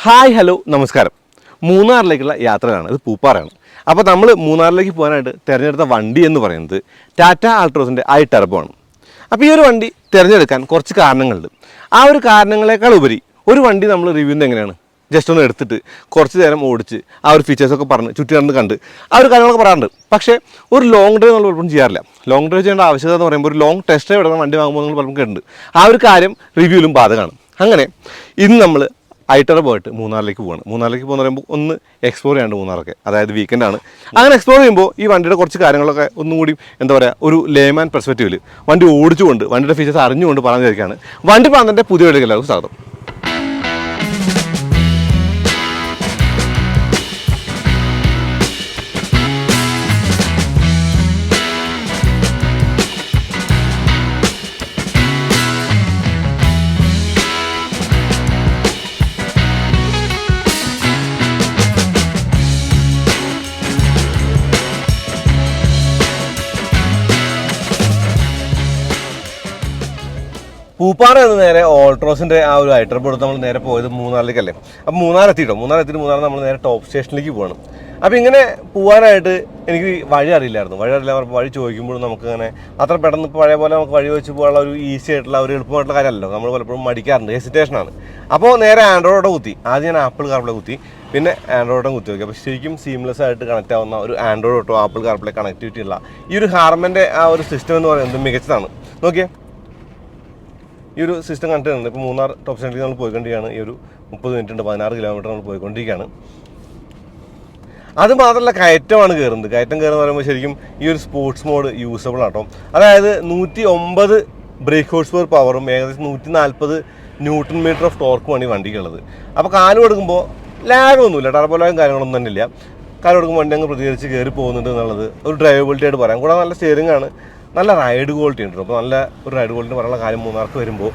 Hi hello നമസ്കാരം. മൂന്നാറിലേക്കുള്ള യാത്രയാണ്. ഇത് പൂപ്പാറയാണ്. അപ്പോൾ നമ്മൾ മൂന്നാറിലേക്ക് പോകാനായിട്ട് തിരഞ്ഞെടുത്ത വണ്ടി എന്ന് പറയുന്നത് ടാറ്റ ആൾട്രോസിൻ്റെ iTurbo ആണ്. അപ്പോൾ ഈ ഒരു വണ്ടി തിരഞ്ഞെടുക്കാൻ കുറച്ച് കാരണങ്ങളുണ്ട്. ആ ഒരു കാരണങ്ങളെക്കാൾ ഉപരി ഒരു വണ്ടി നമ്മൾ റിവ്യൂ ചെയ്യുന്നത് എങ്ങനെയാണ്, ജസ്റ്റ് ഒന്ന് എടുത്തിട്ട് കുറച്ച് നേരം ഓടിച്ച് ആ ഒരു ഫീച്ചേഴ്സൊക്കെ പറഞ്ഞ് ചുറ്റി നടന്ന് കണ്ട് ആ ഒരു കാര്യങ്ങളൊക്കെ പറയാറുണ്ട്. പക്ഷേ ഒരു ലോങ് ഡ്രൈവ് നമ്മൾ പലപ്പോഴും ചെയ്യാറില്ല. ലോങ് ഡ്രൈവ് ചെയ്യേണ്ട ആവശ്യകത എന്ന് പറയുമ്പോൾ ഒരു ലോങ് ടെസ്റ്റ് ഡ്രൈവ് എടുക്കുന്ന വണ്ടി വാങ്ങുമ്പോൾ നമ്മൾ പലപ്പോഴും കേട്ടിട്ടുണ്ട്. ആ ഒരു കാര്യം റിവ്യൂവിലും ബാധകമാണ്. അങ്ങനെ ഇന്ന് നമ്മൾ iTurbo ആയിട്ട് മൂന്നാറിലേക്ക് പോവാണ്. മൂന്നാറിലേക്ക് പോകുന്ന പറയുമ്പോൾ ഒന്ന് എക്സ്പ്ലോർ ചെയ്യാണ്ട് മൂന്നാറൊക്കെ, അതായത് വീക്കെൻഡാണ്. അങ്ങനെ എക്സ്പ്ലോർ ചെയ്യുമ്പോൾ ഈ വണ്ടിയുടെ കുറച്ച് കാര്യങ്ങളൊക്കെ ഒന്നും കൂടി എന്താ പറയുക, ഒരു ലേമാൻ പെർസ്പെക്റ്റീവിൽ വണ്ടി ഓടിച്ചുകൊണ്ട് വണ്ടിയുടെ ഫീച്ചേഴ്സ് അറിഞ്ഞുകൊണ്ട് പറഞ്ഞു തരികയാണ്. വണ്ടിപ്രാന്തൻ്റെ പുതിയ വീഡിയോയിലേക്ക് എല്ലാവർക്കും സ്വാഗതം. പൂപ്പാറ എന്ന് നേരെ ഓൾട്രോസിൻ്റെ ആ ഒരു iTurbo എടുത്ത് നമ്മൾ നേരെ പോയത് മൂന്നാറിലേക്കല്ലേ. അപ്പോൾ മൂന്നാർ എത്തിയിട്ട് നമ്മൾ നേരെ ടോപ്പ് സ്റ്റേഷനിലേക്ക് പോകണം. അപ്പോൾ ഇങ്ങനെ പോകാനായിട്ട് എനിക്ക് വഴി അറിയില്ലായിരുന്നു. വഴി ചോദിക്കുമ്പോഴും നമുക്ക് അങ്ങനെ അത്ര പെട്ടെന്ന് പഴയ പോലെ നമുക്ക് വഴി വെച്ച് പോകാനുള്ള ഒരു ഈസി ആയിട്ടുള്ള ഒരു എളുപ്പമായിട്ടുള്ള കാര്യമല്ലോ. നമ്മൾ പലപ്പോഴും മടിക്കാറുണ്ട്, ഹെസിറ്റേഷനാണ്. അപ്പോൾ നേരെ ആൻഡ്രോയിഡ് കുത്തി. ആദ്യം ഞാൻ ആപ്പിൾ കാർപ്ലേ കുത്തി, പിന്നെ ആൻഡ്രോയിഡും കുത്തി നോക്കി. അപ്പോൾ ശരിക്കും സീംലെസ് ആയിട്ട് കണക്റ്റ് ആവുന്ന ഒരു ആൻഡ്രോയിഡ് തൊട്ടോ ആപ്പിൾ കാർപ്ലേ കണക്ടിവിറ്റി ഉള്ള ഈ ഒരു ഹാർമൻ്റെ ആ ഒരു സിസ്റ്റം എന്ന് പറയുന്നത് മികച്ചതാണ്. നോക്കിയേ, ഈ ഒരു സിസ്റ്റം കണ്ടിട്ടുണ്ട്. ഇപ്പോൾ മൂന്നാർ ടോപ്പ് സ്റ്റേഷനിലേക്ക് നമ്മൾ പോയിക്കൊണ്ടിരിക്കുകയാണ്. ഈ ഒരു 30 മിനിറ്റ് ഉണ്ട്, 16 കിലോമീറ്റർ നമ്മൾ പോയിക്കൊണ്ടിരിക്കുകയാണ്. അത് മാത്രമല്ല, കയറ്റമാണ് കയറുന്നത്. കയറ്റം കയറുന്ന പറയുമ്പോൾ ശരിക്കും ഈ ഒരു സ്പോർട്സ് മോഡ് യൂസബിൾ ആട്ടോ. അതായത് 109 ബ്രേക്ക് ഹോഴ്സ് പവർ പവറും ഏകദേശം 140 ന്യൂട്ടൺ മീറ്റർ ഓഫ് ടോർക്കുമാണ് ഈ വണ്ടിക്കുള്ളത്. അപ്പോൾ കാല് കൊടുക്കുമ്പോൾ ലാഗൊന്നുമില്ല, ടർബോ ലാഗും കാര്യങ്ങളൊന്നും തന്നെ ഇല്ല. കാല് കൊടുക്കുമ്പോൾ വണ്ടി അങ്ങ് പ്രതികരിച്ച് കയറി പോകുന്നുണ്ട് എന്നുള്ളത് ഒരു ഡ്രൈവബിലിറ്റി ആയിട്ട് പറയാം. കൂടാതെ നല്ല സ്റ്റിയറിംഗ് ആണ്, നല്ല റൈഡ് ക്വാളിറ്റി ഉണ്ട്. അപ്പോൾ നല്ല ഒരു റൈഡ് ക്വാളിറ്റി പറയാനുള്ള കാര്യം, മൂന്നാർക്ക് വരുമ്പോൾ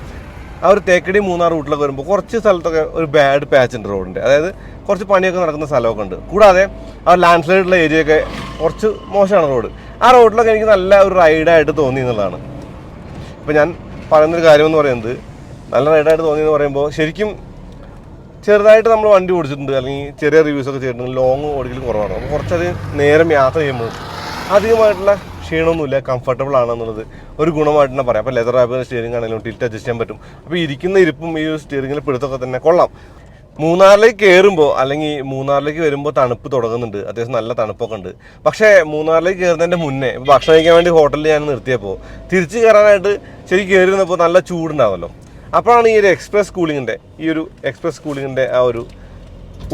ആ ഒരു തേക്കടി മൂന്നാർ റൂട്ടിലൊക്കെ വരുമ്പോൾ കുറച്ച് സ്ഥലത്തൊക്കെ ഒരു ബാഡ് പാച്ച് ഉണ്ട് റോഡിൻ്റെ. അതായത് കുറച്ച് പണിയൊക്കെ നടക്കുന്ന സ്ഥലമൊക്കെ ഉണ്ട്. കൂടാതെ ആ ലാൻഡ് സ്ലൈഡുള്ള ഏരിയയൊക്കെ കുറച്ച് മോശമാണ് റോഡ്. ആ റോഡിലൊക്കെ എനിക്ക് നല്ല ഒരു റൈഡായിട്ട് തോന്നി എന്നുള്ളതാണ്. ഇപ്പോൾ ഞാൻ പറയുന്നൊരു കാര്യമെന്ന് പറയുന്നത്, നല്ല റൈഡായിട്ട് തോന്നി എന്ന് പറയുമ്പോൾ ശരിക്കും ചെറുതായിട്ട് നമ്മൾ വണ്ടി ഓടിച്ചിട്ടുണ്ട്, അല്ലെങ്കിൽ ചെറിയ റിവ്യൂസൊക്കെ ചെയ്തിട്ടുണ്ട്. ലോങ് ഓടിക്കലും കുറവാണ്. അപ്പോൾ കുറച്ചധികം നേരം യാത്ര ചെയ്യുമ്പോൾ അധികമായിട്ടുള്ള ക്ഷീണമൊന്നുമില്ല, കംഫർട്ടബിൾ ആണെന്നുള്ളത് ഒരു ഗുണമായിട്ട് തന്നെ പറയാം. അപ്പോൾ ലെതർ റാപ്പിൻ്റെ സ്റ്റിയറിംഗ് ആണെങ്കിലും ടിൽറ്റ് അഡ്ജസ്റ്റ് ചെയ്യാൻ പറ്റും. അപ്പോൾ ഇരിക്കുന്ന ഇരിപ്പും ഈ സ്റ്റിയറിംഗിൽ പിടുത്തൊക്കെ തന്നെ കൊള്ളാം. മൂന്നാറിലേക്ക് കയറുമ്പോൾ അല്ലെങ്കിൽ മൂന്നാറിലേക്ക് വരുമ്പോൾ തണുപ്പ് തുടങ്ങുന്നുണ്ട്. അത്യാവശ്യം നല്ല തണുപ്പൊക്കെ ഉണ്ട്. പക്ഷേ മൂന്നാറിലേക്ക് കയറുന്നതിൻ്റെ മുന്നേ ഭക്ഷണം കഴിക്കാൻ വേണ്ടി ഹോട്ടലിൽ ഞാൻ നിർത്തിയപ്പോൾ തിരിച്ച് കയറാനായിട്ട് ശരിക്കും കയറി വന്നപ്പോൾ നല്ല ചൂടുണ്ടാവുമല്ലോ. അപ്പോഴാണ് ഈ ഒരു എക്സ്പ്രസ് കൂളിങ്ങിൻ്റെ ആ ഒരു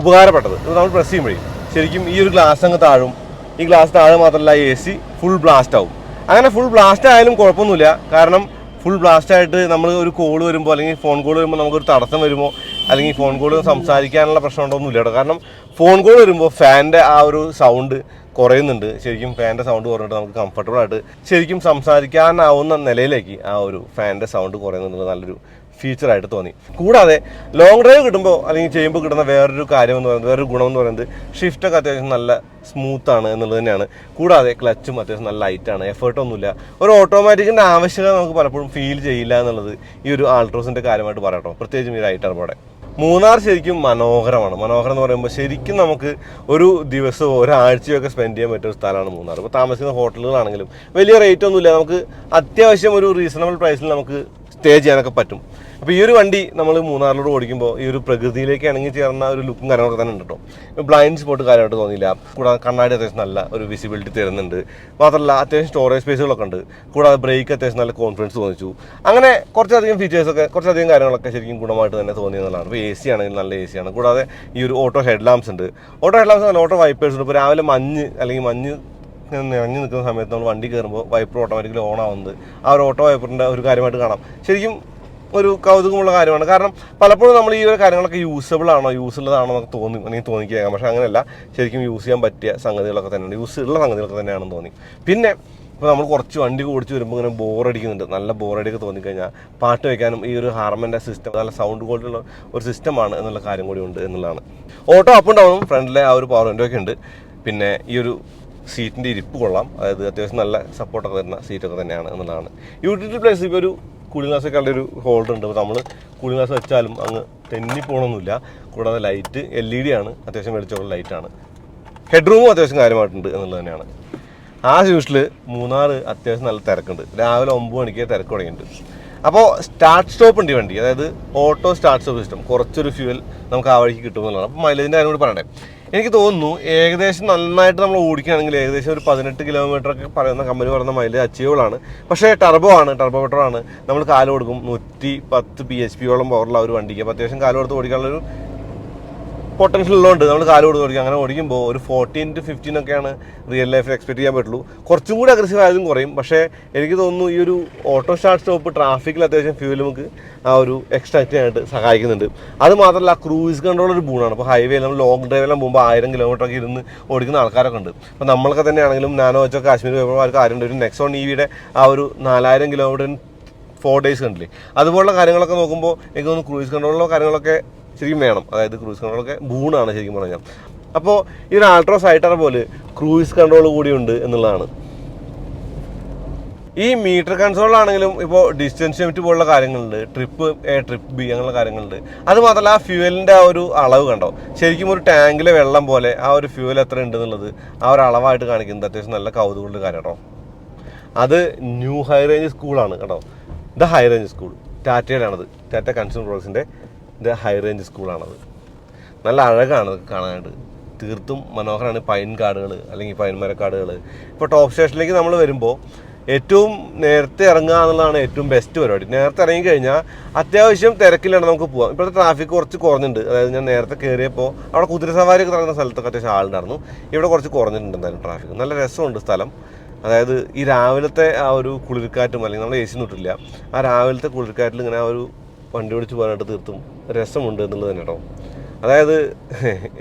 ഉപകാരപ്പെട്ടത്. ഇത് നമ്മൾ പ്രസ് ചെയ്യുമ്പോഴേ ശരിക്കും ഈ ഒരു ഗ്ലാസ് അങ്ങ് താഴും. ഈ ഗ്ലാസ് താഴെ മാത്രമല്ല, AC ഫുൾ ബ്ലാസ്റ്റ് ആവും. അങ്ങനെ ഫുൾ ബ്ലാസ്റ്റ് ആയാലും കുഴപ്പമൊന്നുമില്ല. കാരണം ഫുൾ ബ്ലാസ്റ്റ് ആയിട്ട് നമ്മൾ ഒരു കോൾ വരുമ്പോൾ അല്ലെങ്കിൽ ഫോൺ കോൾ വരുമ്പോൾ നമുക്കൊരു തടസ്സം വരുമോ, അല്ലെങ്കിൽ ഫോൺ കോൾ സംസാരിക്കാനുള്ള പ്രശ്നമുണ്ടോന്നുമില്ല കേട്ടോ. കാരണം ഫോൺ കോൾ വരുമ്പോൾ ഫാനിൻ്റെ ആ ഒരു സൗണ്ട് കുറയുന്നുണ്ട്. ശരിക്കും ഫാനിൻ്റെ സൗണ്ട് കുറഞ്ഞിട്ട് നമുക്ക് കംഫർട്ടബിൾ ആയിട്ട് ശരിക്കും സംസാരിക്കാനാവുന്ന നിലയിലേക്ക് ആ ഒരു ഫാനിൻ്റെ സൗണ്ട് കുറയുന്നുള്ളത് നല്ലൊരു ഫീച്ചറായിട്ട് തോന്നി. കൂടാതെ ലോങ് ഡ്രൈവ് കിട്ടുമ്പോൾ അല്ലെങ്കിൽ ചെയ്യുമ്പോൾ കിട്ടുന്ന വേറൊരു ഗുണം എന്ന് പറയുന്നത് ഷിഫ്റ്റൊക്കെ അത്യാവശ്യം നല്ല സ്മൂത്താണ് എന്നുള്ളത് തന്നെയാണ്. കൂടാതെ ക്ലച്ചും അത്യാവശ്യം നല്ല ലൈറ്റാണ്, എഫേർട്ടൊന്നുമില്ല. ഒരു ഓട്ടോമാറ്റിക്കിൻ്റെ ആവശ്യകത നമുക്ക് പലപ്പോഴും ഫീൽ ചെയ്യില്ല എന്നുള്ളത് ഈ ഒരു ആൾട്രോസിൻ്റെ കാര്യമായിട്ട് പറയാട്ടോ, പ്രത്യേകിച്ചും ഈ iTurboയുടെ. മൂന്നാർ ശരിക്കും മനോഹരമാണ്. മനോഹരം എന്ന് പറയുമ്പോൾ ശരിക്കും നമുക്ക് ഒരു ദിവസമോ ഒരാഴ്ചയൊക്കെ സ്പെൻഡ് ചെയ്യാൻ പറ്റിയ ഒരു സ്ഥലമാണ് മൂന്നാർ. ഇപ്പോൾ താമസിക്കുന്ന ഹോട്ടലുകളാണെങ്കിലും വലിയ റേറ്റ് ഒന്നുമില്ല, നമുക്ക് അത്യാവശ്യം ഒരു റീസണബിൾ പ്രൈസിൽ നമുക്ക് സ്റ്റേ ചെയ്യാനൊക്കെ പറ്റും. അപ്പോൾ ഈ ഒരു വണ്ടി നമ്മൾ മൂന്നാറിലൂടെ ഓടിക്കുമ്പോൾ ഈ ഒരു പ്രകൃതിയിലേക്ക് ഇണങ്ങി ചേർന്ന ഒരു ലുക്കും കാര്യങ്ങളൊക്കെ തന്നെ ഉണ്ട് കേട്ടോ. ബ്ലൈൻഡ് സ്പോട്ട് കാര്യമായിട്ട് തോന്നിയില്ല. കൂടാതെ കണ്ണാടി അത്യാവശ്യം നല്ല ഒരു വിസിബിലിറ്റി തരുന്നുണ്ട്. മാത്രമല്ല അത്യാവശ്യം സ്റ്റോറേജ് സ്പേസുകളൊക്കെ ഉണ്ട്. കൂടാതെ ബ്രേക്ക് അത്യാവശ്യം നല്ല കോൺഫിഡൻസ് തോന്നിച്ചു. അങ്ങനെ കുറച്ചധികം ഫീച്ചേഴ്സൊക്കെ കുറച്ചധികം കാര്യങ്ങളൊക്കെ ശരിക്കും ഗുണമായിട്ട് തന്നെ തോന്നിയെന്നുള്ളതാണ്. ഇപ്പോൾ AC ആണെങ്കിൽ നല്ല AC ആണ്. കൂടാതെ ഈ ഒരു ഓട്ടോ ഹെഡ് ലാംപ്സ് ഉണ്ട്. ഓട്ടോ വൈപ്പേഴ്സ് ഉണ്ട്. ഇപ്പോൾ രാവിലെ മഞ്ഞ് നിറഞ്ഞു നിൽക്കുന്ന സമയത്ത് നമ്മൾ വണ്ടി കയറുമ്പോൾ വൈപ്പർ ഓട്ടോമാറ്റിക്കലി ഓൺ ആവുന്നത് ആ ഒരു ഓട്ടോ വൈപ്പറിൻ്റെ ഒരു കാര്യമായിട്ട് കാണാം. ശരിക്കും ഒരു കൗതുകമുള്ള കാര്യമാണ്. കാരണം പലപ്പോഴും നമ്മൾ ഈ ഒരു കാര്യങ്ങളൊക്കെ യൂസുള്ളതാണോ എന്നൊക്കെ തോന്നിക്കാം. പക്ഷേ അങ്ങനെയല്ല, ശരിക്കും യൂസ് ചെയ്യാൻ പറ്റിയ സംഗതികളൊക്കെ തന്നെയാണ്, യൂസുള്ള സംഗതികളൊക്കെ തന്നെയാണെന്ന് തോന്നി. പിന്നെ ഇപ്പോൾ നമ്മൾ കുറച്ച് വണ്ടി ഓടിച്ച് വരുമ്പോൾ ഇങ്ങനെ ബോറടിക്കുന്നുണ്ട്. നല്ല ബോറടിയൊക്കെ തോന്നിക്കഴിഞ്ഞാൽ പാട്ട് വയ്ക്കാനും ഈ ഒരു ഹാർമൻ്റെ സിസ്റ്റം നല്ല സൗണ്ട് ക്വാളിറ്റി ഉള്ള ഒരു സിസ്റ്റമാണ് എന്നുള്ള കാര്യം കൂടി ഉണ്ട് എന്നുള്ളതാണ്. ഓട്ടോ അപ്പ് ആൻഡ് ഡൗണും ഫ്രണ്ടിലെ ആ ഒരു പവർ വിൻഡോ ഒക്കെ ഉണ്ട്. പിന്നെ ഈ ഒരു സീറ്റിൻ്റെ ഇരിപ്പ് കൊള്ളാം. അതായത് അത്യാവശ്യം നല്ല സപ്പോർട്ടൊക്കെ തരുന്ന സീറ്റൊക്കെ തന്നെയാണ് എന്നുള്ളതാണ്. യൂട്ടിലിറ്റി പ്ലേസ് ഇപ്പോൾ ഒരു കൂളിംഗ് ഗ്ലാസ് ഒക്കെ ഒരു ഹോൾഡർ ഉണ്ട്. അപ്പോൾ നമ്മൾ കൂളിംഗ് ഗ്ലാസ് വെച്ചാലും അങ്ങ് തെന്നി പോകണമെന്നില്ല. കൂടാതെ ലൈറ്റ് LED ആണ്, അത്യാവശ്യം വെളിച്ചമുള്ള ലൈറ്റാണ്. ഹെഡ് റൂമും അത്യാവശ്യം കാര്യമായിട്ടുണ്ട് എന്നുള്ളത് തന്നെയാണ്. ആ യൂസിൽ മൂന്നാർ അത്യാവശ്യം നല്ല തിരക്കുണ്ട്. രാവിലെ 9 മണിക്ക് തിരക്ക് തുടങ്ങിയിട്ടുണ്ട്. അപ്പോൾ സ്റ്റാർട്ട് സ്റ്റോപ്പ് ഉണ്ട് ഈ വണ്ടി, അതായത് ഓട്ടോ സ്റ്റാർട്ട് സ്റ്റോപ്പ് സിസ്റ്റം. കുറച്ചൊരു ഫ്യൂവൽ നമുക്ക് ആ വഴിക്ക് കിട്ടുമെന്നുള്ളതാണ്. അപ്പോൾ മൈലേജിൻ്റെ കാര്യം കൂടി പറയണ്ടേ. എനിക്ക് തോന്നുന്നു ഏകദേശം നന്നായിട്ട് നമ്മൾ ഓടിക്കുകയാണെങ്കിൽ ഏകദേശം ഒരു 18 കിലോമീറ്ററൊക്കെ പറയുന്ന കമ്പനി പറയുന്ന മൈലേജ് അച്ചീവബിൾ ആണ്. പക്ഷേ ടർബോ പെട്രോൾ ആണ്. നമ്മൾ കാല് കൊടുക്കും 110 PHP പവറുള്ള ഒരു വണ്ടിക്ക്. അപ്പോൾ അത്യാവശ്യം കാല് കൊടുത്ത് ഓടിക്കാനുള്ളൊരു പൊട്ടൻഷ്യൽ ഉള്ളതുകൊണ്ട് നമ്മൾ കാല് കൊടുത്ത് ഓടിക്കും. അങ്ങനെ ഓടിക്കുമ്പോൾ ഒരു 14 to 15 ഒക്കെയാണ് റിയൽ ലൈഫിൽ എക്സ്പെക്ട് ചെയ്യാൻ പറ്റുള്ളൂ. കുറച്ചും കൂടി അഗ്രസീവ് ആയതും കുറയും. പക്ഷേ എനിക്ക് തോന്നുന്നു ഈ ഒരു ഓട്ടോ സ്റ്റാർട്ട് സ്റ്റോപ്പ് ട്രാഫിക്കിൽ അത്യാവശ്യം ഫ്യൂവൽ നമുക്ക് ആ ഒരു എക്സ്ട്രാക്ട് ചെയ്യാനായിട്ട് സഹായിക്കുന്നുണ്ട്. അത് മാത്രമല്ല ക്രൂയിസ് കൺട്രോൾ ഒരു ഗുണമാണ്. അപ്പോൾ ഹൈവേയിൽ നമ്മൾ ലോങ് ഡ്രൈവെല്ലാം പോകുമ്പോൾ 1000 കിലോമീറ്ററൊക്കെ ഇരുന്ന് ഓടിക്കുന്ന ആൾക്കാരൊക്കെ ഉണ്ട്. അപ്പോൾ നമ്മളൊക്കെ തന്നെയാണെങ്കിലും നാനോ വെച്ചോ കാശ്മീർ പോയപ്പോൾ കാര്യമുണ്ട്. ഒരു നെക്സോൺ EVയുടെ ആ ഒരു 4000 കിലോമീറ്റർ 4 days കണ്ടില്ലേ. അതുപോലുള്ള കാര്യങ്ങളൊക്കെ നോക്കുമ്പോൾ എനിക്ക് തോന്നുന്നു ക്രൂയിസ് കൺട്രോളിലോ കാര്യങ്ങളൊക്കെ ശരിക്കും വേണം. അതായത് ക്രൂയിസ് കൺട്രോളൊക്കെ ഗുണമാണ് ശരിക്കും പറഞ്ഞാൽ. അപ്പോൾ ഈ ഒരു ആൾട്രോസ് പോലെ ക്രൂയിസ് കൺട്രോൾ കൂടിയുണ്ട് എന്നുള്ളതാണ്. ഈ മീറ്റർ കൺസോളാണെങ്കിലും ഇപ്പോൾ ഡിസ്റ്റൻസ് ലിമിറ്റ് പോലുള്ള കാര്യങ്ങളുണ്ട്, ട്രിപ്പ് A ട്രിപ്പ് B അങ്ങനെയുള്ള കാര്യങ്ങളുണ്ട്. അത് മാത്രമല്ല ആ ഫ്യൂവലിൻ്റെ ആ ഒരു അളവ് കണ്ടോ, ശരിക്കും ഒരു ടാങ്കിലെ വെള്ളം പോലെ ആ ഒരു ഫ്യൂവൽ എത്ര ഉണ്ടെന്നുള്ളത് ആ ഒരു അളവായിട്ട് കാണിക്കുന്നത് അത്യാവശ്യം നല്ല കൗതുകമുള്ള കാര്യം കേട്ടോ. അത് ന്യൂ ഹൈ റേഞ്ച് സ്കൂളാണ് കേട്ടോ. ദ ഹൈ റേഞ്ച് സ്കൂൾ ടാറ്റയുടെ ആണത്, ടാറ്റ കൺസ്യൂമർ പ്രോഡക്ട്സിൻ്റെ ദ ഹൈ റേഞ്ച് സ്കൂളാണത്. നല്ല അഴകാണ് കാണാനായിട്ട്, തീർത്തും മനോഹരമാണ്. പൈൻ കാടുകൾ അല്ലെങ്കിൽ പൈൻ മരക്കാടുകൾ. ഇപ്പോൾ ടോപ്പ് സ്റ്റേഷനിലേക്ക് നമ്മൾ വരുമ്പോൾ ഏറ്റവും നേരത്തെ ഇറങ്ങുക എന്നുള്ളതാണ് ഏറ്റവും ബെസ്റ്റ് പരിപാടി. നേരത്തെ ഇറങ്ങിക്കഴിഞ്ഞാൽ അത്യാവശ്യം തിരക്കിലാണ് നമുക്ക് പോകാം. ഇപ്പോഴത്തെ ട്രാഫിക് കുറച്ച് കുറഞ്ഞിട്ടുണ്ട്. അതായത് ഞാൻ നേരത്തെ കയറിയപ്പോൾ അവിടെ കുതിര സവാരിയൊക്കെ നടക്കുന്ന സ്ഥലത്തൊക്കെ അത്യാവശ്യം ആളുണ്ടായിരുന്നു. ഇവിടെ കുറച്ച് കുറഞ്ഞിട്ടുണ്ട് എന്തായാലും ട്രാഫിക്. നല്ല രസമുണ്ട് സ്ഥലം. അതായത് ഈ രാവിലത്തെ ആ ഒരു കുളിർക്കാറ്റും അല്ലെങ്കിൽ നമ്മൾ AC ഒന്നും ആ രാവിലത്തെ കുളിർക്കാറ്റിൽ ഇങ്ങനെ ആ ഒരു വണ്ടി ഓടിച്ച് പോകാനായിട്ട് തീർത്തും രസമുണ്ട് എന്നുള്ളത് തന്നെ കേട്ടോ. അതായത്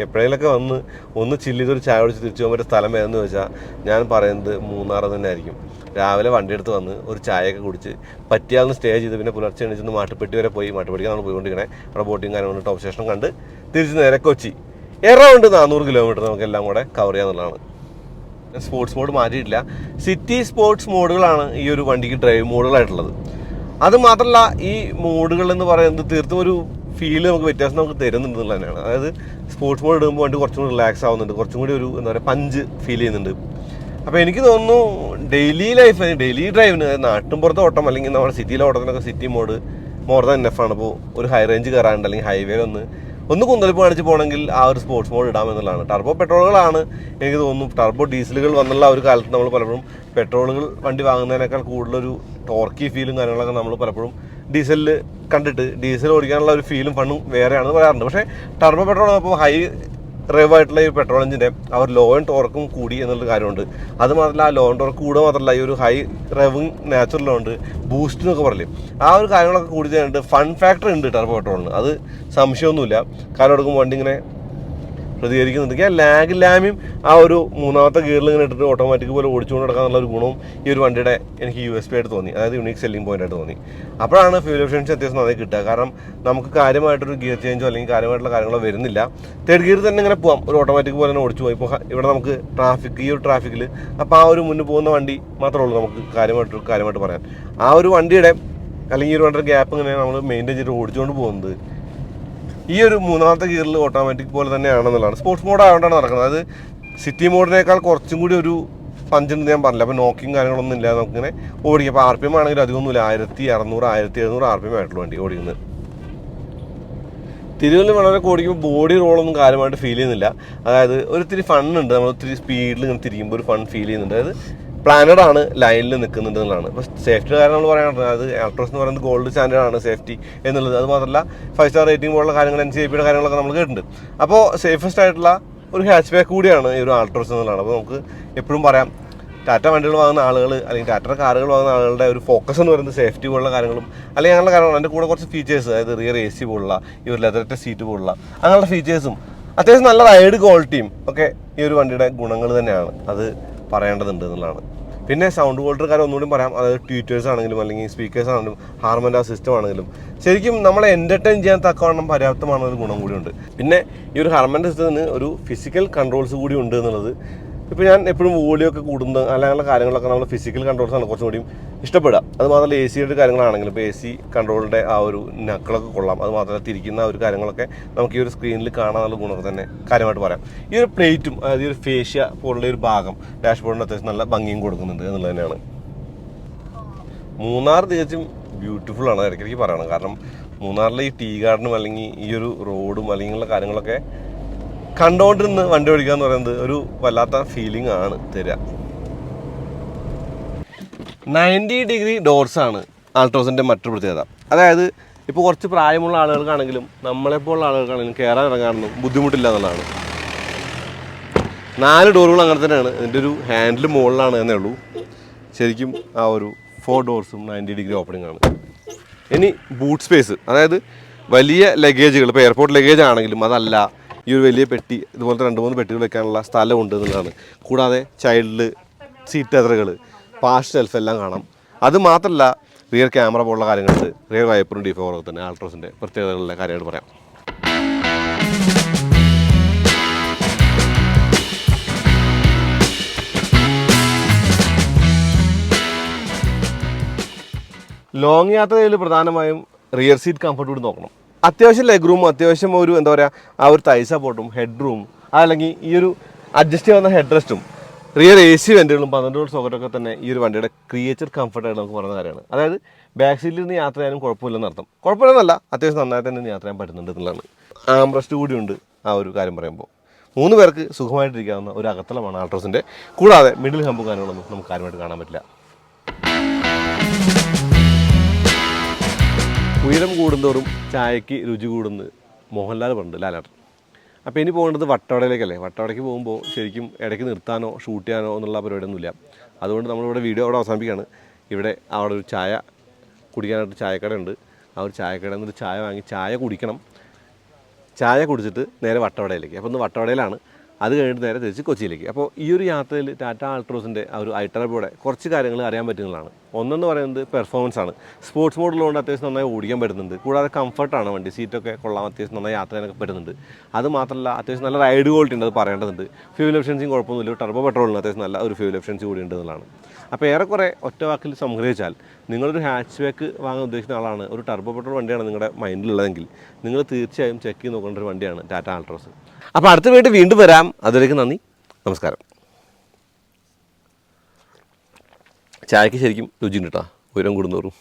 എപ്പോഴേലൊക്കെ വന്ന് ഒന്ന് ചില്ലിതൊരു ചായ കുടിച്ച് തിരിച്ചു പോകാൻ പറ്റിയ സ്ഥലം ഏതെന്ന് വെച്ചാൽ ഞാൻ പറയുന്നത് മൂന്നാർ തന്നെ ആയിരിക്കും. രാവിലെ വണ്ടി എടുത്ത് വന്ന് ഒരു ചായയൊക്കെ കുടിച്ച് പറ്റിയാന്ന് സ്റ്റേ ചെയ്ത് പിന്നെ പുലർച്ചെ എണീച്ചൊന്ന് മാട്ടുപ്പെട്ടി വരെ പോയി. മാട്ടുപ്പെട്ടിക്ക് നമ്മൾ പോയിക്കൊണ്ടിരിക്കണേ. അവിടെ ബോട്ടിങ് കാര്യങ്ങളുണ്ട്. ടോപ്പ് സ്റ്റേഷൻ കണ്ട് തിരിച്ച് നേരെ കൊച്ചി. എറൗണ്ട് 400 കിലോമീറ്റർ നമുക്കെല്ലാം കൂടെ കവർ ചെയ്യാന്നുള്ളതാണ്. സ്പോർട്സ് മോഡ് മാറ്റിയിട്ടില്ല. സിറ്റി സ്പോർട്സ് മോഡുകളാണ് ഈ ഒരു വണ്ടിക്ക് ഡ്രൈവ് മോഡുകളായിട്ടുള്ളത്. അത് മാത്രമല്ല ഈ മോഡുകൾ എന്ന് പറയുന്നത് തീർത്തും ഒരു ഫീല് നമുക്ക് വ്യത്യാസം നമുക്ക് തരുന്നുണ്ട് എന്നുള്ളത് തന്നെയാണ്. അതായത് സ്പോർട്സ് മോഡ് ഇടുമ്പോൾ വണ്ടി കുറച്ചും കൂടി റിലാക്സ് ആവുന്നുണ്ട്, കുറച്ചും കൂടി ഒരു എന്താ പറയുക പഞ്ച് ഫീൽ ചെയ്യുന്നുണ്ട്. അപ്പോൾ എനിക്ക് തോന്നുന്നു ഡെയിലി ലൈഫ് ഡെയിലി ഡ്രൈവിന് നാട്ടും പുറത്ത് ഓട്ടം അല്ലെങ്കിൽ നമ്മുടെ സിറ്റിയിലെ ഓട്ടത്തിനൊക്കെ സിറ്റി മോഡ് മോർ ദാൻ എനഫാണ്. ഇപ്പോൾ ഒരു ഹൈ റേഞ്ച് കയറാനുണ്ട് അല്ലെങ്കിൽ ഹൈവേയിൽ ഒന്ന് കുന്തളിപ്പ് കാണിച്ച് പോകണമെങ്കിൽ ആ ഒരു സ്പോർട്സ് മോഡ് ഇടാമെന്നുള്ളതാണ്. ടർബോ പെട്രോളുകളാണ് എനിക്ക് തോന്നുന്നു. ടർബോ ഡീസലുകൾ വന്നുള്ള ഒരു കാലത്ത് നമ്മൾ പലപ്പോഴും പെട്രോളുകൾ വണ്ടി വാങ്ങുന്നതിനേക്കാൾ കൂടുതലൊരു ടോർക്കി ഫീലും കാര്യങ്ങളൊക്കെ നമ്മൾ പലപ്പോഴും ഡീസലിൽ കണ്ടിട്ട് ഡീസൽ ഓടിക്കാനുള്ള ഒരു ഫീലും ഫണ്ണും വേറെയാണെന്ന് പറയാറുണ്ട്. പക്ഷേ ടർബോ പെട്രോൾ അപ്പോൾ ഹൈ റേവ് ആയിട്ടുള്ള ഈ പെട്രോൾ എഞ്ചിൻ്റെ ആ ഒരു ലോ ആൻഡ് ടോർക്കും കൂടി എന്നുള്ളൊരു കാര്യമുണ്ട്. അത് മാത്രമല്ല ആ ലോ ആൻഡ് ടോർക്ക് കൂടുക മാത്രമല്ല ഈ ഒരു ഹൈ റേവും നാച്ചുറലുണ്ട് ബൂസ്റ്റ് എന്നൊക്കെ പറയും. ആ ഒരു കാര്യങ്ങളൊക്കെ കൂടി ചെയ്യുന്നുണ്ട്. ഫൺ ഫാക്ടർ ഉണ്ട് ടർബോ പെട്രോളിന്, അത് സംശയമൊന്നുമില്ല. കാലം എടുക്കുമ്പോൾ വണ്ടി ഇങ്ങനെ പ്രതികരിക്കുന്നുണ്ട്. ഞാൻ ലാമിയും ആ ഒരു മൂന്നാമത്തെ ഗിയറിൽ ഇങ്ങനെ ഇട്ടിട്ട് ഓട്ടോമാറ്റിക് പോലെ ഓടിച്ചുകൊണ്ട് നടക്കാനുള്ള ഒരു ഗുണവും ഈ ഒരു വണ്ടിയുടെ എനിക്ക് USP ആയിട്ട് തോന്നി. അതായത് യുണീക്ക് സെല്ലിംഗ് പോയിന്റ് ആയിട്ട് തോന്നി. അപ്പോഴാണ് ഫ്യൂൽ എഫിഷ്യൻസി അത്യാവശ്യം നന്നായി കിട്ടുക. കാരണം നമുക്ക് കാര്യമായിട്ടൊരു ഗിയർ ചേഞ്ചോ അല്ലെങ്കിൽ കാര്യമായിട്ടുള്ള കാര്യങ്ങളോ വരുന്നില്ല. തേർഡ് ഗിയർ തന്നെ ഇങ്ങനെ പോകാം, ഒരു ഓട്ടോമാറ്റിക് പോലെ തന്നെ ഓടിച്ചു പോയി. ഇപ്പോൾ ഇവിടെ നമുക്ക് ഈ ഒരു ട്രാഫിക്കിൽ അപ്പോൾ ആ ഒരു മുന്നിൽ പോകുന്ന വണ്ടി മാത്രമേ ഉള്ളൂ നമുക്ക് കാര്യമായിട്ട് പറയാൻ. ആ ഒരു വണ്ടിയുടെ അല്ലെങ്കിൽ ഈ ഒരു വണ്ടിയുടെ ഗ്യാപ്പ് ഇങ്ങനെ നമ്മൾ മെയിൻറ്റെയിൻ ചെയ്ത് ഓടിച്ചുകൊണ്ട് പോകുന്നത് ഈ ഒരു മൂന്നാമത്തെ ഗിയറിൽ ഓട്ടോമാറ്റിക് പോലെ തന്നെയാണെന്നുള്ളതാണ്. സ്പോർട്സ് മോഡ് ആയതുകൊണ്ടാണ് നടക്കുന്നത്. അത് സിറ്റി മോഡിനേക്കാൾ കുറച്ചും കൂടി ഒരു പഞ്ചുണ്ട് ഞാൻ പറഞ്ഞില്ല. അപ്പോൾ നോക്കിങ് കാര്യങ്ങളൊന്നും ഇല്ലാതെ നമുക്കിങ്ങനെ ഓടിക്കാം. അപ്പോൾ RPM ആണെങ്കിൽ അധികമൊന്നുമില്ല, 1600 1700 RPM ആയിട്ടുള്ള വണ്ടി ഓടിക്കുന്നത്. തിരുവല്ല വളരെ ഓടിക്കുമ്പോൾ ബോഡി റോളൊന്നും കാര്യമായിട്ട് ഫീൽ ചെയ്യുന്നില്ല. അതായത് ഒരിത്തിരി ഫണ്ണുണ്ട്, നമ്മൾ ഒത്തിരി സ്പീഡിൽ ഇങ്ങനെ തിരിക്കുമ്പോൾ ഒരു ഫൺ ഫീൽ ചെയ്യുന്നുണ്ട്. അതായത് പ്ലാനഡാണ്, ലൈനിൽ നിൽക്കുന്നുണ്ട് എന്നുള്ളതാണ്. അപ്പോൾ സേഫ്റ്റിയുടെ കാര്യം നമ്മൾ പറയാനുള്ളത് അത് ആൾട്രോസ് എന്ന് പറയുന്നത് ഗോൾഡ് സ്റ്റാൻഡേർഡാണ് സേഫ്റ്റി എന്നുള്ളത്. അത് മാത്രമല്ല 5 സ്റ്റാർ റേറ്റിംഗ് പോലുള്ള കാര്യങ്ങൾ NCAPയുടെ കാര്യങ്ങളൊക്കെ നമ്മൾ കേട്ടിട്ടുണ്ട്. അപ്പോൾ സേഫസ്റ്റ് ആയിട്ടുള്ള ഒരു ഹാച്ച് ബാക്ക് കൂടിയാണ് ഈ ഒരു ആൾട്രോസ് എന്നുള്ളതാണ്. അപ്പോൾ നമുക്ക് എപ്പോഴും പറയാം ടാറ്റ വണ്ടികൾ വാങ്ങുന്ന ആളുകൾ അല്ലെങ്കിൽ ടാറ്റ കാറുകൾ വാങ്ങുന്ന ആളുകളുടെ ഒരു ഫോക്കസ് എന്ന് പറയുന്നത് സേഫ്റ്റി പോലുള്ള കാര്യങ്ങളും അല്ലെങ്കിൽ അങ്ങനെയുള്ള കാര്യങ്ങളും. അതിൻ്റെ കൂടെ കുറച്ച് ഫീച്ചേഴ്സ്, അതായത് റിയർ AC പോലുള്ള ഈ ഒരു ലെതററ്റ് സീറ്റ് പോലുള്ള അങ്ങനെയുള്ള ഫീച്ചേഴ്സും അത്യാവശ്യം നല്ല റൈഡ് ക്വാളിറ്റിയും ഒക്കെ ഈ ഒരു വണ്ടിയുടെ ഗുണങ്ങൾ തന്നെയാണ്. അത് പറയേണ്ടതുണ്ട് എന്നുള്ളതാണ്. പിന്നെ സൗണ്ട് ക്വാളിറ്റി കാര്യം ഒന്നുകൂടി പറയാം. അതായത് ട്വീറ്റേഴ്സ് ആണെങ്കിലും അല്ലെങ്കിൽ സ്പീക്കേഴ്സ് ആണെങ്കിലും ഹാർമൻ്റെ ആ സിസ്റ്റം ആണെങ്കിലും ശരിക്കും നമ്മളെ എൻ്റർടൈൻ ചെയ്യാൻ തക്കവണ്ണം പര്യാപ്തമാണെന്നൊരു ഗുണം കൂടിയുണ്ട്. പിന്നെ ഈ ഒരു ഹാർമൻ്റെ സിസ്റ്റത്തിന് ഒരു ഫിസിക്കൽ കൺട്രോൾസ് കൂടി ഉണ്ട് എന്നുള്ളത് ഇപ്പോൾ ഞാൻ എപ്പോഴും വോളിയം ഒക്കെ കൂടുന്ന അങ്ങനെയുള്ള കാര്യങ്ങളൊക്കെ നമ്മൾ ഫിസിക്കൽ കൺട്രോൾസാണ് കുറച്ചും കൂടിയും ഇഷ്ടപ്പെടുക. അത് മാത്രമല്ല എ സിയുടെ കാര്യങ്ങളാണെങ്കിലും ഇപ്പോൾ എ സി കൺട്രോളിൻ്റെ ആ ഒരു നക്കളൊക്കെ കൊള്ളാം. അത് മാത്രമല്ല തിരിക്കുന്ന ഒരു കാര്യങ്ങളൊക്കെ നമുക്ക് ഈ ഒരു സ്ക്രീനിൽ കാണാനുള്ള ഗുണമൊക്കെ തന്നെ കാര്യമായിട്ട് പറയാം. ഈ ഒരു പ്ലേറ്റും അതായത് ഈ ഒരു ഫേഷ്യ പോലുള്ള ഒരു ഭാഗം ഡാഷ്ബോർഡിന് അത്യാവശ്യം നല്ല ഭംഗിയും കൊടുക്കുന്നുണ്ട് എന്നുള്ളത് തന്നെയാണ്. മൂന്നാർ തികച്ചും ബ്യൂട്ടിഫുൾ ആണ് ഇടയ്ക്കിടയ്ക്ക് പറയണം. കാരണം മൂന്നാറിലെ ഈ ടീ ഗാർഡനും അല്ലെങ്കിൽ ഈ ഒരു റോഡും അല്ലെങ്കിൽ കാര്യങ്ങളൊക്കെ കണ്ടുകൊണ്ടിരുന്ന് വണ്ടി ഓടിക്കുക എന്ന് പറയുന്നത് ഒരു വല്ലാത്ത ഫീലിംഗ് ആണ് തരിക. 90 ഡിഗ്രി ഡോർസാണ് ആൾട്രോസിൻ്റെ മറ്റൊരു പ്രത്യേകത. അതായത് ഇപ്പോൾ കുറച്ച് പ്രായമുള്ള ആളുകൾക്കാണെങ്കിലും നമ്മളെപ്പോലുള്ള ആളുകൾക്കാണെങ്കിലും കയറാൻ ഇറങ്ങാനൊന്നും ബുദ്ധിമുട്ടില്ല എന്നുള്ളതാണ്. 4 ഡോറുകൾ അങ്ങനെ തന്നെയാണ്. ഇതിൻ്റെ ഒരു ഹാൻഡിൽ മുകളിലാണ് എന്നേ ഉള്ളൂ. ശരിക്കും ആ ഒരു 4 ഡോർസും 90 ഡിഗ്രി ഓപ്പണിംഗ് ആണ്. ഇനി ബൂട്ട് സ്പേസ്, അതായത് വലിയ ലഗേജുകൾ, ഇപ്പോൾ എയർപോർട്ട് ലഗേജ് ആണെങ്കിലും അതല്ല, ഈ ഒരു വലിയ പെട്ടി ഇതുപോലത്തെ 2-3 പെട്ടികൾ വെക്കാനുള്ള സ്ഥലമുണ്ട് എന്നുള്ളതാണ്. കൂടാതെ ചൈൽഡ് സീറ്റ് ലെതറുകൾ, പാസ്റ്റ് ഷെൽഫ് എല്ലാം കാണാം. അത് മാത്രമല്ല റിയർ ക്യാമറ പോലുള്ള കാര്യങ്ങളുണ്ട്. റിയർ വൈപ്പറും ഡിഫോറൊക്കെ തന്നെ ആൾട്രോസിൻ്റെ പ്രത്യേകതകളുടെ കാര്യമായിട്ട് പറയാം. ലോങ് യാത്രയിൽ പ്രധാനമായും റിയർ സീറ്റ് കംഫർട്ട് കൂടി നോക്കണം. അത്യാവശ്യം ലെഗ് റൂമും അത്യാവശ്യം ഒരു എന്താ പറയുക ആ ഒരു തൈ സപ്പോർട്ടും ഹെഡ് റൂം, അതല്ലെങ്കിൽ ഈ ഒരു അഡ്ജസ്റ്റ് ചെയ്യുന്ന ഹെഡ് റെസ്റ്റും റിയർ എ സി വെൻറ്റുകളും 12 വോൾട്ട് സോക്കറ്റൊക്കെ തന്നെ ഈ ഒരു വണ്ടിയുടെ ക്രിയേച്ചർ കംഫർട്ടായിട്ട് നമുക്ക് പറയുന്ന കാര്യമാണ്. അതായത് ബാക്ക് സീറ്റിൽ നിന്ന് യാത്ര ചെയ്യാനും കുഴപ്പമില്ലെന്ന് അർത്ഥം. കുഴപ്പമില്ലെന്നല്ല, അത്യാവശ്യം നന്നായിട്ട് തന്നെ യാത്ര ചെയ്യാൻ പറ്റുന്നുണ്ട് എന്നുള്ളതാണ്. ആംബ്രസ്റ്റ് കൂടിയുണ്ട് ആ ഒരു കാര്യം പറയുമ്പോൾ. 3 പേർക്ക് സുഖമായിട്ടിരിക്കാവുന്ന ഒരു അകത്തളമാണ് ആൾട്രോസിൻ്റെ. കൂടാതെ മിഡിൽ ഹമ്പും കാര്യങ്ങളൊന്നും നമുക്ക് കാര്യമായിട്ട് കാണാൻ പറ്റില്ല. ഉയരം കൂടുന്തോറും ചായക്ക് രുചി കൂടുന്നത് മോഹൻലാൽ പറഞ്ഞിട്ടുണ്ട്, ലാലേട്ടൻ. അപ്പോൾ ഇനി പോകേണ്ടത് വട്ടവടയിലേക്കല്ലേ. വട്ടവടയ്ക്ക് പോകുമ്പോൾ ശരിക്കും ഇടയ്ക്ക് നിർത്താനോ ഷൂട്ട് ചെയ്യാനോ എന്നുള്ള പരിപാടിയൊന്നുമില്ല. അതുകൊണ്ട് നമ്മളിവിടെ വീഡിയോ അവിടെ അവസാനിപ്പിക്കുകയാണ്. ഇവിടെ അവിടെ ഒരു ചായ കുടിക്കാനായിട്ട് ചായക്കടയുണ്ട്. ആ ഒരു ചായക്കടയിൽ നിന്നൊരു ചായ വാങ്ങി ചായ കുടിക്കണം. ചായ കുടിച്ചിട്ട് നേരെ വട്ടവടയിലേക്ക്. അപ്പോൾ ഒന്ന് വട്ടവടയിലാണ്, അത് കഴിഞ്ഞിട്ട് നേരെ തിരിച്ച് കൊച്ചിയിലേക്ക്. അപ്പോൾ ഈ ഒരു യാത്രയിൽ ടാറ്റ ആൾട്രോസിൻ്റെ ആ ഒരു ഐറ്റർബോയുടെ കുറച്ച് കാര്യങ്ങൾ അറിയാൻ പറ്റുന്നതാണ്. ഒന്നെന്ന് പറയുന്നത് പെർഫോമൻസ് ആണ്. സ്പോർട്സ് മോഡിലുകൊണ്ട് അത്യാവശ്യം നന്നായി ഓടിക്കാൻ പറ്റുന്നുണ്ട്. കൂടാതെ കംഫർട്ടാണ് വണ്ടി, സീറ്റൊക്കെ കൊള്ളാൻ അത്യാവശ്യം നന്നായി യാത്ര ചെയ്യാനൊക്കെ പറ്റുന്നുണ്ട്. അത് മാത്രമല്ല അത്യാവശ്യം നല്ല റൈഡ് ക്വാളിറ്റി ഉണ്ട്, അത് പറയേണ്ടതുണ്ട്. ഫ്യൂൽ എഫിഷ്യൻസിയും കുഴപ്പമൊന്നുമില്ല. ടർബോ പെട്രോളിന് അത്യാവശ്യം നല്ല ഒരു ഫ്യൂൽ എഫിഷ്യൻസി കൂടി ഉണ്ട് എന്നുള്ളതാണ്. അപ്പോൾ ഏറെക്കുറെ ഒറ്റ വാക്കിൽ സംഗ്രഹിച്ചാൽ നിങ്ങളൊരു ഹാച്ച് ബാക്ക് വാങ്ങാൻ ഉദ്ദേശിക്കുന്ന ആളാണ്, ഒരു ടർബോ പെട്രോൾ വണ്ടിയാണ് നിങ്ങളുടെ മൈൻഡിലുള്ളതെങ്കിൽ നിങ്ങൾ തീർച്ചയായും ചെക്ക് ചെയ്ത് നോക്കേണ്ട ഒരു വണ്ടിയാണ് ടാറ്റ ആൾട്രോസ്. അപ്പോൾ അടുത്ത വീണ്ടും വരാം. അതിലേക്ക് നന്ദി, നമസ്കാരം. ചായക്ക് ശരിക്കും രുചിയുണ്ട് കേട്ടോ, ഉയരം കൂടുന്നോറും.